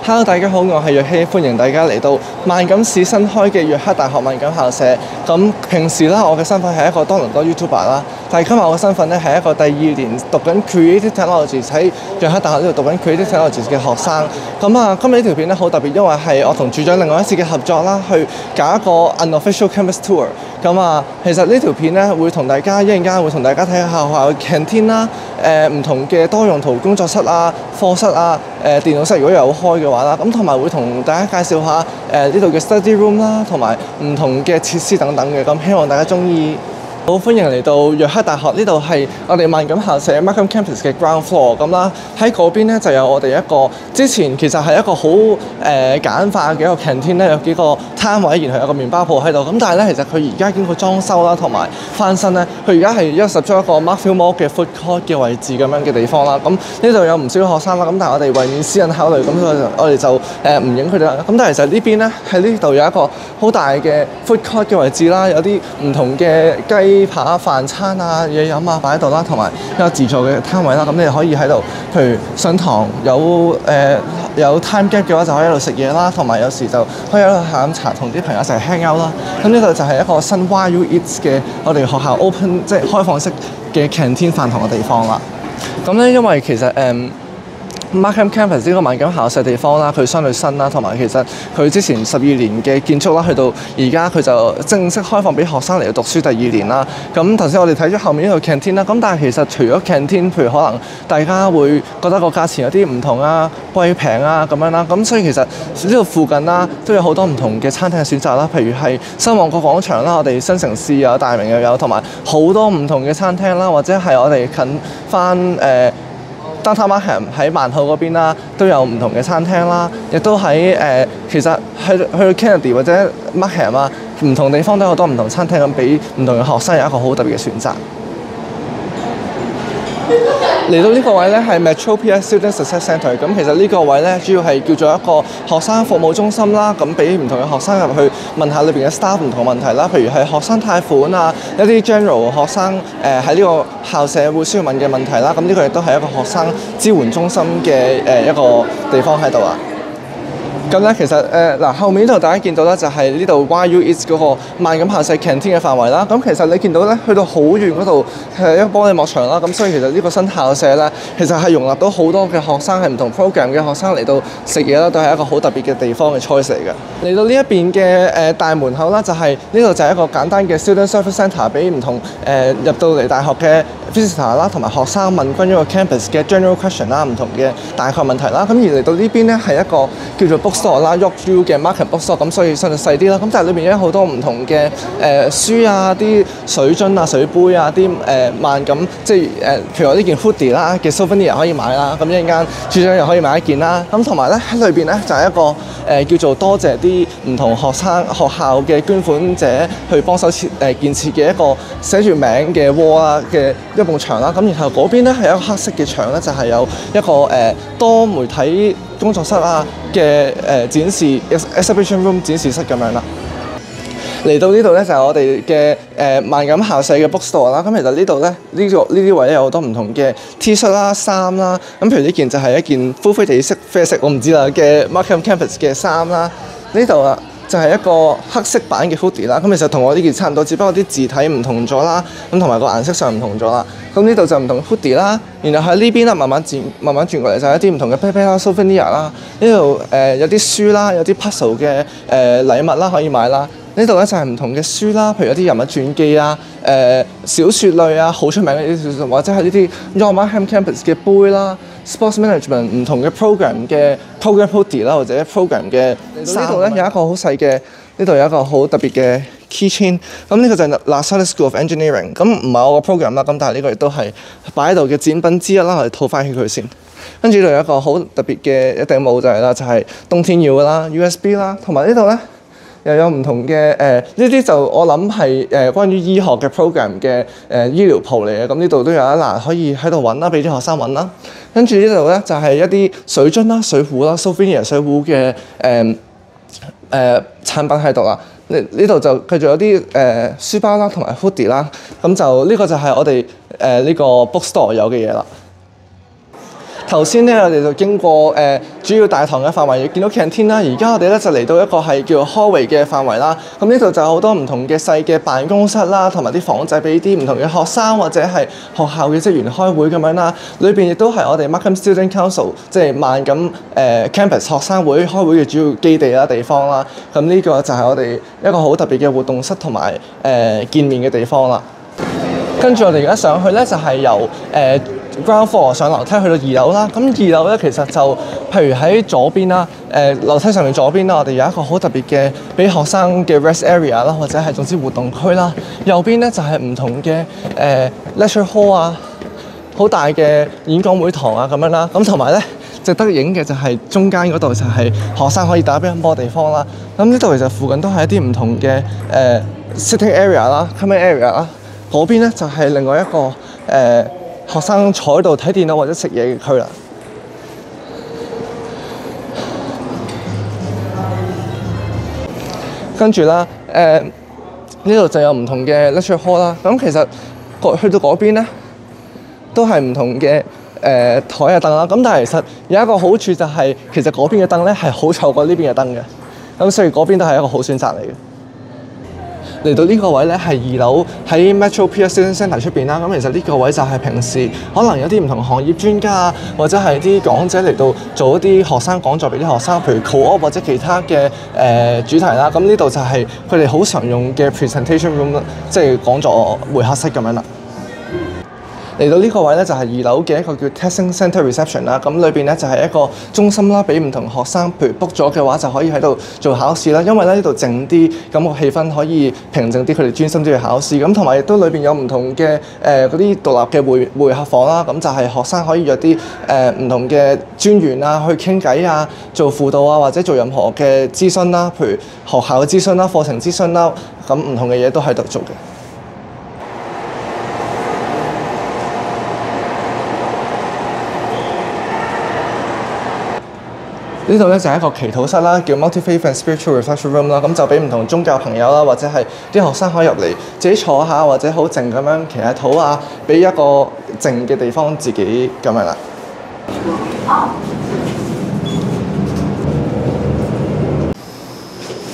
Hello， 大家好，我係若希，歡迎大家嚟到萬錦市新開嘅約克大學萬錦校舍。咁平時啦，我嘅身份係一個多倫多 YouTuber 啦，但係今日我嘅身份咧係一個第2年讀緊 Creative Technologies 喺約克大學呢度讀緊 Creative Technologies 嘅學生。咁啊，今日呢條片咧好特別，因為係我同處長另外一次嘅合作啦，去搞一個 unofficial campus tour。咁啊，其實呢條片咧會同大家一陣間會同大家睇下學校嘅 canteen 啦，唔同嘅多用途工作室啊、課室啊、電腦室如果有開嘅話啦，咁同埋會同大家介紹下呢度嘅 study room 啦，同埋唔同嘅設施等等嘅，咁希望大家鍾意。好，歡迎嚟到約克大學，呢度係我哋萬錦校舍 Markham Campus 嘅 ground floor 咁啦。喺嗰邊咧就有我哋一個之前其實係一個好簡化嘅一個 canteen 咧，有幾個攤位，然後有個麵包鋪喺度。咁但係咧，其實佢而家經過裝修啦，同埋翻新咧，佢而家係入咗一個 Markfield Mall 嘅 food court 嘅位置咁樣嘅地方啦。咁呢度有唔少學生啦，咁但係我哋為免私隱考慮，咁我哋就唔影佢哋啦。咁但係其實呢邊咧喺呢度有一個好大嘅 food court 嘅位置啦，有啲唔同嘅雞扒、飯餐啊、嘢飲啊擺喺度啦，同埋有自助嘅攤位啦。咁你哋可以喺度，譬如上堂有 time gap 嘅話，就可以喺度食嘢啦，同埋有時就可以喺度下午茶同啲朋友一齊 hang out 啦。咁呢度就係一個新 YU Eats 嘅我哋學校 open 即係開放式嘅 canteen 飯堂嘅地方啦。咁咧，因為其實Markham Campus 呢個萬錦校舍地方啦，佢相對新啦，同埋其實佢之前12年嘅建築啦，去到而家佢就正式開放俾學生嚟讀書第2年啦。咁頭先我哋睇咗後面呢度 canteen 啦，咁但係其實除咗 canteen，譬如可能大家會覺得個價錢有啲唔同啊、貴平啊咁樣啦，咁所以其實呢度附近啦都有好多唔同嘅餐廳嘅選擇啦，譬如係新旺角廣場啦，我哋新城市有、大明又有，同埋好多唔同嘅餐廳啦，或者係我哋近翻Downtown Markham 喺萬豪嗰邊啦，都有唔同嘅餐廳啦，亦都喺其實去到 Kennedy 或者 Markham 啊，唔同地方都有好多唔同餐廳咁，俾唔同嘅學生有一個好特別嘅選擇。嚟到呢個位咧係 Metropia Student Success Centre， 咁其實呢個位咧主要係叫做一個學生服務中心啦，咁俾唔同嘅學生入去問下裏邊嘅 staff 唔同問題啦，譬如係學生貸款啊，一啲 general 學生喺呢個校舍會需要問嘅問題啦，咁呢個亦都係一個學生支援中心嘅一個地方喺度啊。咁咧，其實後面呢度大家見到咧，就係呢度 YU Eats 嗰個萬錦校舍 canteen 嘅範圍啦。咁其實你見到咧，去到好遠嗰度係一個玻璃幕牆啦。咁所以其實呢個新校舍咧，其實係容納到好多嘅學生係唔同 program 嘅學生嚟到食嘢啦，都係一個好特別嘅地方嘅 choice 嚟嘅。嚟到呢一邊嘅大門口啦，就係呢度就係一個簡單嘅 student service centre， 俾唔同入到嚟大學嘅 visitor 啦，同埋學生問關於個 campus 嘅 general question 啦，唔同嘅大概問題啦。咁而嚟到呢邊咧係一個叫做 bookstore 啦 ，Yorkview 嘅 Markham bookstore， 咁所以相對細啲啦。咁但係裏邊有好多唔同嘅書啊、啲水樽啊、水杯啊、啲萬錦即係譬如我呢件 hoodie 啦嘅 souvenir 可以買啦。咁一陣間處長又可以買一件啦。咁同埋咧喺裏邊咧就係一個叫做多謝啲唔同學校嘅捐款者去幫手建設嘅一個寫住名嘅 wall 啦嘅一埲牆啦。咁然後嗰邊咧係一個黑色嘅牆咧，就係有一個多媒體工作室啊嘅展示 exhibition room 展示室咁樣啦。嚟到呢度咧就係我哋嘅萬錦校舍嘅 bookstore 啦。咁其實呢度咧呢啲位咧有好多唔同嘅 T 恤啦、衫啦。咁譬如呢件就係一件灰灰地色、啡色我唔知啦嘅 Markham Campus 嘅衫啦。呢度啊就係一個黑色版嘅 hoodie 啦。咁其實同我呢件差唔多，只不過啲字體唔同咗啦，咁同埋個顏色上唔同咗啦。咁呢度就唔同 hoodie 啦。然後喺呢邊啦，慢慢轉過嚟就係一啲唔同嘅 paper 啦、souvenir 啦。呢度有啲書啦，有啲 puzzle 嘅禮物啦可以買啦。呢度咧就係唔同嘅書啦，譬如有啲人物傳記啊、小説類啊，好出名嘅啲小説，或者係呢啲 Markham Campus 嘅杯啦、sports management 唔同嘅 program 嘅 program hoodie 啦，或者 program 嘅。呢度咧有一個好細嘅，呢度有一個好特別嘅 keychain。咁呢個就係 LaSalle School of Engineering。咁唔係我個 program 啦，咁但係呢個亦都係擺喺度嘅展品之一啦，我哋套翻起佢先。跟住呢度有一個好特別嘅一頂帽就係啦，就係冬天要㗎啦 USB 啦，同埋呢度咧。又有唔同嘅呢啲就我諗係關於醫學嘅 program 嘅醫療鋪嚟嘅，咁呢度都有一欄可以喺度揾啦，俾啲學生揾啦。跟住呢度咧就係一啲水樽啦、水壺啦、souvenir 水壺嘅產品喺度啦。呢度就繼續有啲書包啦，同埋 hoodie 啦。咁就呢個就係我哋呢個 bookstore 有嘅嘢啦。頭先咧我哋就經過主要大堂嘅範圍，見到 canteen 啦。而家我哋咧就嚟到一個係叫做 hallway 嘅範圍啦。咁呢度就有好多唔同嘅細嘅辦公室啦，同埋啲房仔俾啲唔同嘅學生或者係學校嘅職員開會咁樣啦。裏邊亦都係我哋 Markham Student Council 即係萬錦campus 學生會開會嘅主要基地啦地方啦。咁呢個就係我哋一個好特別嘅活動室同埋見面嘅地方啦。跟住我哋而家上去咧，就係由ground floor 上樓梯去到2樓啦。咁2樓咧其實就譬如喺左邊啦，樓梯上面左邊啦，我哋有一個好特別嘅俾學生嘅 rest area 啦，或者係總之活動區啦。右邊咧就係唔同嘅lecture hall 啊，好大嘅演講會堂啊咁樣啦。咁同埋咧值得影嘅就係中間嗰度就係學生可以打乒乓波嘅地方啦。咁呢度其實附近都係一啲唔同嘅sitting area 啦、common area 啦。嗰邊咧就係另外一個學生坐喺度睇電腦或者食嘢嘅區啦。跟住啦，呢度就有唔同嘅 lecture hall 啦。咁其實去到嗰邊咧，都係唔同嘅台啊凳啦。咁但係其實有一個好處就係，其實嗰邊嘅凳咧係好臭過呢邊嘅燈嘅。咁所以嗰邊都係一個好選擇嚟嘅。嚟到呢個位咧係2樓喺 Metro Pierce Student Centre 出邊啦。咁其實呢個位就係平時可能有啲唔同行業專家啊，或者係啲講者嚟到做一啲學生講座俾啲學生，譬如 co-op 或者其他嘅主題啦。咁呢度就係佢哋好常用嘅 presentation room， 即係講座會客室咁樣啦。嚟到呢個位咧就係2樓嘅一個叫 Testing Centre Reception 啦。咁裏邊咧就係一個中心啦，俾唔同學生譬如 book 咗嘅話就可以喺度做考試啦。因為咧呢度靜啲，咁個氣氛可以平靜啲，佢哋專心啲去考試。咁同埋亦都裏邊有唔同嘅嗰啲獨立嘅會客房啦。咁就係學生可以約啲唔同嘅專員啊去傾偈啊，做輔導啊，或者做任何嘅諮詢啦，譬如學校嘅諮詢啦、課程諮詢啦，咁唔同嘅嘢都喺度做嘅。呢度咧就係一個祈禱室啦，叫 Multi-Faith and Spiritual Reflection Room 啦。咁就俾唔同宗教朋友啦，或者係啲學生可以入嚟自己坐下，或者好靜咁樣祈下禱啊，俾一個靜嘅地方自己咁樣啦。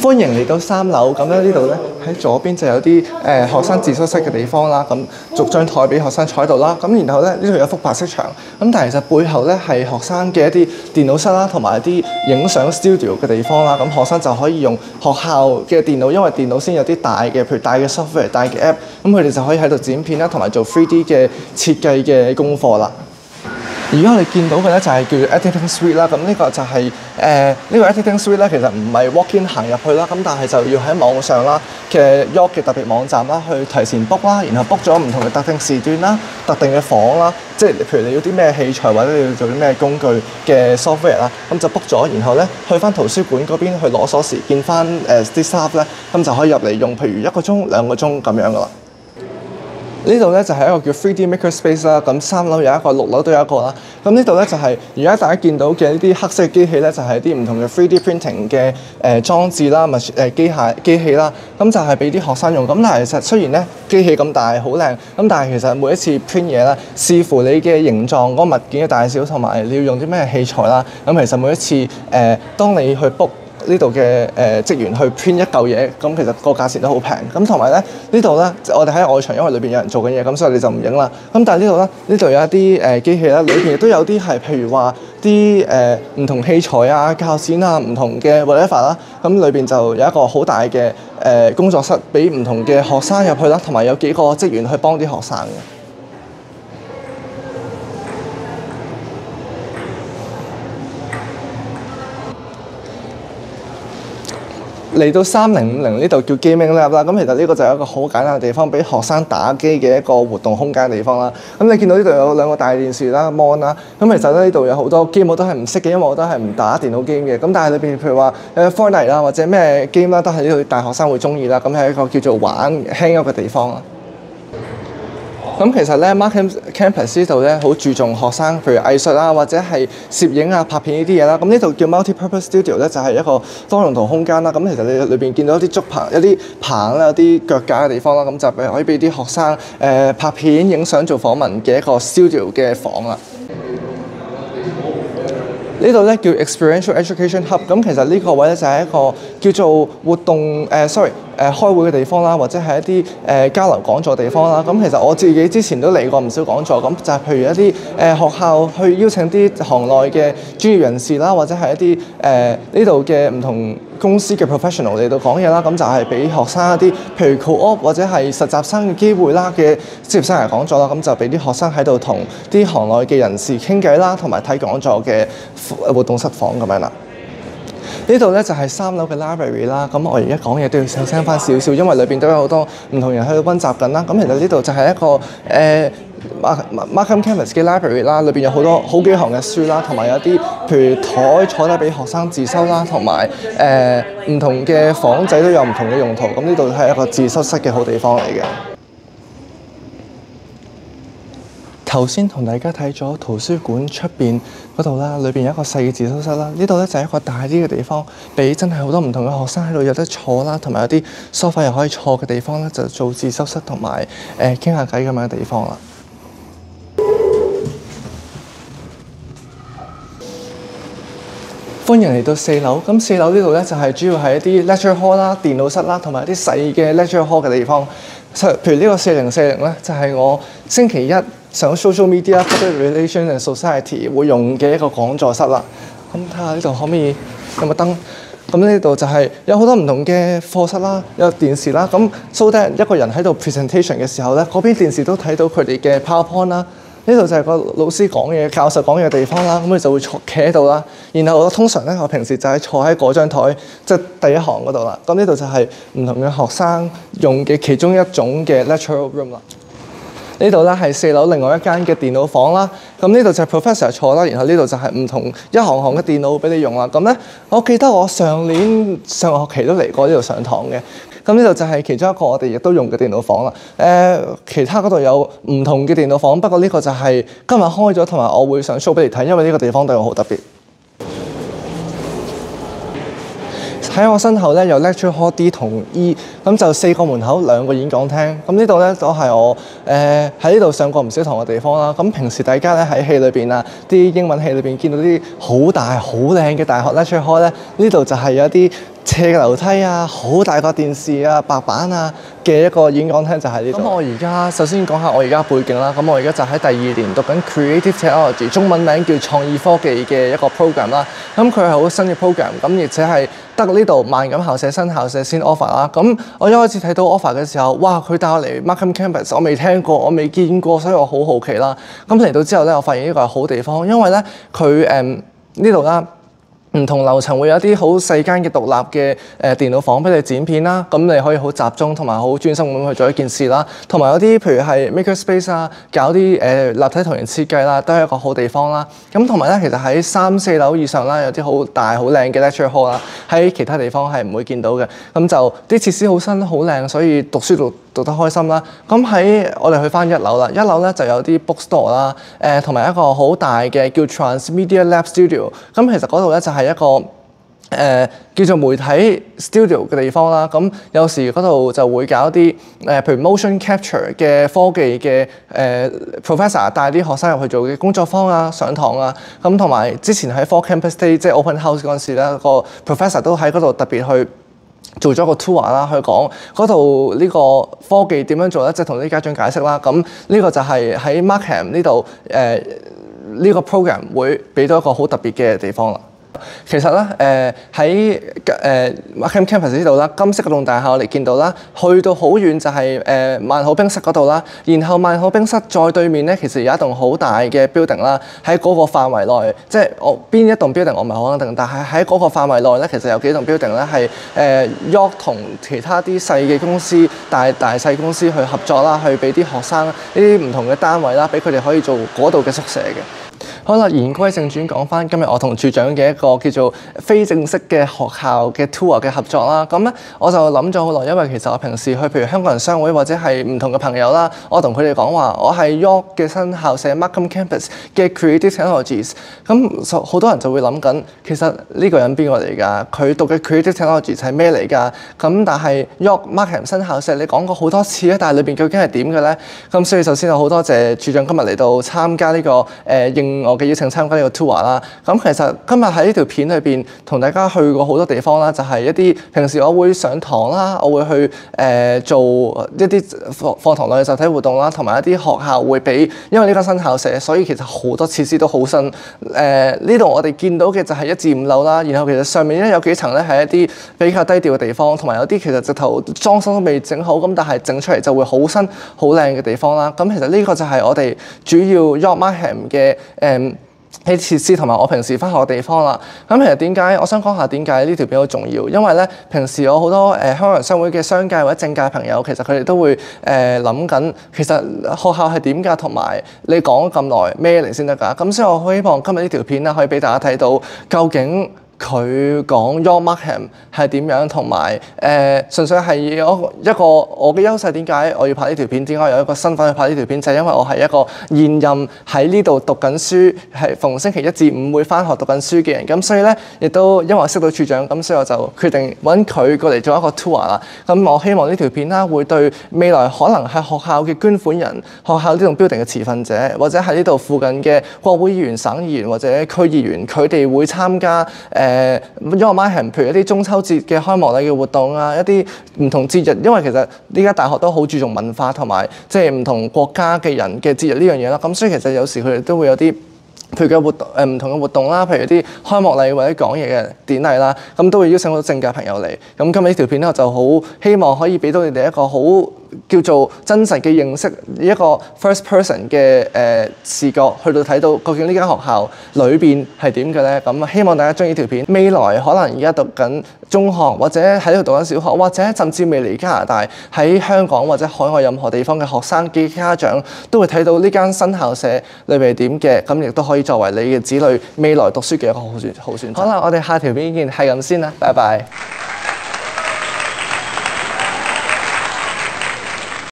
歡迎嚟到3樓，咁咧呢度咧喺左邊就有啲學生自修室嘅地方啦，咁逐張台俾學生坐喺度啦。咁然後咧呢度有幅白色牆，咁但係其實背後咧係學生嘅一啲電腦室啦，同埋一啲影相 studio 嘅地方啦。咁學生就可以用學校嘅電腦，因為電腦先有啲大嘅，譬如大嘅 software、大嘅 app， 咁佢哋就可以喺度剪片啦，同埋做 3D 嘅設計嘅功課啦。而家我哋見到嘅咧就係叫做 Editing Suite 啦，咁呢個就係呢個 Editing Suite 咧，其實唔係 walk-in 行入去啦，咁但係就要喺網上啦嘅 York 嘅特別網站啦，去提前 book 啦，然後 book 咗唔同嘅特定時段啦、特定嘅房啦，即係譬如你要啲咩器材或者你要做啲咩工具嘅 software 啦，咁就 book 咗，然後咧去翻圖書館嗰邊去攞鎖匙，見翻啲 staff 咧，咁就可以入嚟用，譬如1個鐘、2個鐘咁樣噶啦。呢度咧就係一個叫 3D Maker Space 啦，咁3樓有一個，6樓都有一個啦。咁呢度咧就係而家大家見到嘅呢啲黑色嘅機器咧，就係啲唔同嘅 3D printing 嘅裝置啦，機器啦。咁就係俾啲學生用。咁但係其實雖然咧機器咁大好靚，咁但係其實每一次 print 嘢咧，視乎你嘅形狀、嗰個物件嘅大小同埋你要用啲咩器材啦。咁其實每一次當你去 book呢度嘅職員去 print 一嚿嘢，咁其實個價錢都好平。咁同埋咧呢度咧，我哋喺外場，因為裏邊有人做緊嘢，咁所以你就唔影啦。咁但係呢度咧，呢度有一啲機器啦，裏邊亦都有啲係譬如話啲唔同器材啊、鉸剪啊、唔同嘅 whatever 啦。咁裏邊就有一個好大嘅工作室，俾唔同嘅學生入去啦，同埋有幾個職員去幫啲學生嘅。嚟到3050呢度叫 Gaming Lab 啦，咁其實呢個就係一個好簡單嘅地方，俾學生打機嘅一個活動空間嘅地方啦。咁你見到呢度有2個大電視啦、mon 啦，咁其實咧呢度有好多 game 我都係唔識嘅，因為我都係唔打電腦 game 嘅。咁但係裏邊譬如話Fortnite 啦，或者咩 game 啦，都係呢度大學生會中意啦。咁係一個叫做玩 hang out 嘅地方啦。咁其實咧 Markham Campus 呢度咧好注重學生，譬如藝術啊，或者係攝影啊、拍片呢啲嘢啦。咁呢度叫 Multi-Purpose Studio 咧，就係一個多用途空間啦。咁其實你裏邊見到一啲竹棚、一啲棚啦、有啲腳架嘅地方啦，咁就可以俾啲學生拍片、影相、做訪問嘅一個 studio 嘅房啦。呢度咧叫 Experiential Education Hub，咁其實呢個位咧就係一個叫做活動開會嘅地方啦，或者係一啲交流講座地方啦。咁其實我自己之前都嚟過唔少講座，咁就係譬如一啲學校去邀請啲行內嘅專業人士啦，或者係一啲呢度嘅唔同公司嘅 professional 嚟到講嘢啦。咁就係俾學生一啲譬如 co-op 或者係實習生嘅機會啦嘅職業生涯講座啦。咁就俾啲學生喺度同啲行內嘅人士傾偈啦，同埋睇講座嘅活動室房咁樣啦。呢度咧就係3樓嘅 library 啦，咁我而家講嘢都要細聲翻少少，因為裏邊都有好多唔同人喺度溫習緊啦。咁其實呢度就係一個Markham Campus 嘅 library 啦，裏邊有好幾行嘅書啦，同埋有啲譬如台坐低俾學生自修啦，同埋唔同嘅房仔都有唔同嘅用途。咁呢度係一個自修室嘅好地方嚟嘅。頭先同大家睇咗圖書館出邊嗰度啦，裏邊有一個細嘅自修室啦。呢度咧就係一個大啲嘅地方，俾真係好多唔同嘅學生喺度有得坐啦，同埋有啲梳化又可以坐嘅地方咧，就做自修室同埋傾下偈咁樣嘅地方啦。歡迎嚟到4樓，咁4樓呢度咧就係主要係一啲 lecture hall 啦、電腦室啦，同埋一啲細嘅 lecture hall 嘅地方。譬如呢個4040咧，就係我星期一上 social media public relations and society 會用嘅一個講座室啦。咁睇下呢度可唔可以有冇燈？咁呢度就係有好多唔同嘅課室啦，有電視啦。咁 so that 一個人喺度 presentation 嘅時候咧，嗰邊電視都睇到佢哋嘅 PowerPoint 啦。呢度就係個老師講嘢、教授講嘢嘅地方啦。咁佢就會企喺度啦。然後通常咧，我平時就係坐喺嗰張台，即係第一行嗰度啦。咁呢度就係唔同嘅學生用嘅其中一種嘅 lecture room 啦。呢度咧係4樓另外一間嘅電腦房啦。咁呢度就係 professor 坐啦，然後呢度就係唔同一行行嘅電腦俾你用啦。咁咧，我記得我上學期都嚟過呢度上堂嘅。咁呢度就係其中一個我哋亦都用嘅電腦房啦。其他嗰度有唔同嘅電腦房，不過呢個就係今日開咗，同埋我會想 show 俾你睇，因為呢個地方對我好特別。喺我身後咧有 lecture hall D 同 E， 咁就4個門口2個演講廳。咁呢度咧都係我喺呢度上過唔少堂嘅地方啦。咁平時大家咧喺戲裏邊啊，啲英文戲裏邊見到啲好大好靚嘅大學 lecture hall 咧，呢度就係有啲斜嘅樓梯啊，好大個電視啊、白板啊嘅一個演講廳就喺呢度。咁我而家首先講下我而家背景啦。咁我而家就喺第2年讀緊 Creative Technology， 中文名叫創意科技嘅一個 program 啦。咁佢係好新嘅 program， 咁而且係得呢度萬錦校舍新校舍先 offer 啦。咁我一開始睇到 offer 嘅時候，哇！佢帶我嚟 Markham Campus， 我未聽過，我未見過，所以我好好奇啦。咁嚟到之後咧，我發現呢個係好地方，因為咧佢呢度啦。唔同樓層會有一啲好細間嘅獨立嘅電腦房俾你剪片啦，咁你可以好集中同埋好專心咁去做一件事啦。同埋有啲譬如係 makerspace 啊，搞啲立體圖形設計啦，都係一個好地方啦。咁同埋咧，其實喺3、4樓以上啦，有啲好大好靚嘅 lecture hall 啦，喺其他地方係唔會見到嘅。咁就啲設施好新好靚，所以讀書讀得開心啦。咁我哋去翻1樓啦，1樓咧就有啲 bookstore 啦，同埋一個好大嘅叫 Transmedia Lab Studio。咁其實嗰度咧就係一個叫做媒體 studio 嘅地方啦。咁有時嗰度就會搞啲譬如 motion capture 嘅科技嘅professor 帶啲學生入去做嘅工作坊啊、上堂啊。咁同埋之前喺 For Campus Day 即係 Open House 嗰陣時咧，個 professor 都喺嗰度特別去做咗個 tour 啦，去講嗰度呢個科技點樣做咧，即係同啲家長解釋啦。咁呢個就係喺 Markham 呢度呢個 program 會俾到一個好特別嘅地方啦。其實咧，喺Markham Campus 呢度啦，金色嗰棟大廈我哋見到啦，去到好遠就係萬豪冰室嗰度啦。然後萬豪冰室再對面咧，其實有一棟好大嘅 building 啦。喺嗰個範圍內，即係邊一棟 building 我唔係好肯定，但係喺嗰個範圍內咧，其實有幾棟 building 咧係York 同其他啲細嘅公司、大細公司去合作啦，去俾啲學生呢啲唔同嘅單位啦，俾佢哋可以做嗰度嘅宿舍嘅。好啦，言歸正傳，講翻今日我同處長嘅一個叫做非正式嘅學校嘅 tour 嘅合作啦。咁咧，我就諗咗好耐，因為其實我平時去譬如香港人商會或者係唔同嘅朋友啦，我同佢哋講話，我係 York 嘅新校舍 Markham Campus 嘅 Creative Technologies。咁好多人就會諗緊，其實呢個人邊個嚟㗎？佢讀嘅 Creative Technologies 係咩嚟㗎？咁但係 York Markham 新校舍你講過好多次啊，但係裏邊究竟係點嘅咧？咁所以首先我好多謝處長今日嚟到參加呢個應我嘅邀請參加呢個 tour 啦。咁其實今日喺呢條片裏邊同大家去過好多地方啦，就係一啲平時我會上堂啦，我會去做一啲課堂內嘅實體活動啦，同埋一啲學校會俾，因為呢間新校舍，所以其實好多設施都好新。呢度我哋見到嘅就係1至5樓啦，然後其實上面咧有幾層咧係一啲比較低調嘅地方，同埋有啲其實直頭裝修都未整好，咁但係整出嚟就會好新好靚嘅地方啦。咁其實呢個就係我哋主要 York Markham 嘅啲設施同埋我平時返學嘅地方啦。咁其實點解我想講下點解呢條片好重要？因為咧平時有好多香港人商會嘅商界或者政界朋友，其實佢哋都會諗緊，其實學校係點㗎？同埋你講咁耐咩嚟先得㗎？咁所以我好希望今日呢條片咧可以俾大家睇到究竟佢講 York Markham 係點樣，同埋純粹係有一個我嘅優勢。點解我要拍呢條片？點解我有一個身份去拍呢條片？就係因為我係一個現任喺呢度讀緊書，係逢星期1至5會返學讀緊書嘅人。咁所以咧，亦都因為我識到處長，咁所以我就決定揾佢過嚟做一個 tour 啦。咁我希望呢條片啦，會對未來可能係學校嘅捐款人、學校呢棟 building 嘅持份者，或者喺呢度附近嘅國會議員、省議員或者區議員，佢哋會參加York Markham，譬如一啲中秋節嘅開幕禮嘅活動啊，一啲唔同節日，因為其實呢間大學都好注重文化同埋即係唔同國家嘅人嘅節日呢樣嘢啦。咁所以其實有時佢哋都會有啲譬如嘅活動唔同嘅活動啦，譬如啲開幕禮或者講嘢嘅典禮啦，咁都會邀請好多政界朋友嚟。咁今日呢條片咧，我就好希望可以俾到你哋一個好叫做真實嘅認識，一個 first person 嘅視覺去到睇到究竟呢間學校裏邊係點嘅咧。咁希望大家中意呢條片。未來可能而家讀緊中學，或者喺度讀緊小學，或者甚至未嚟加拿大，喺香港或者海外任何地方嘅學生嘅家長都會睇到呢間新校舍裏邊係點嘅，咁亦都可以作為你嘅子女未來讀書嘅一個好選擇。好啦，我哋下條片見，係咁先啦，拜拜。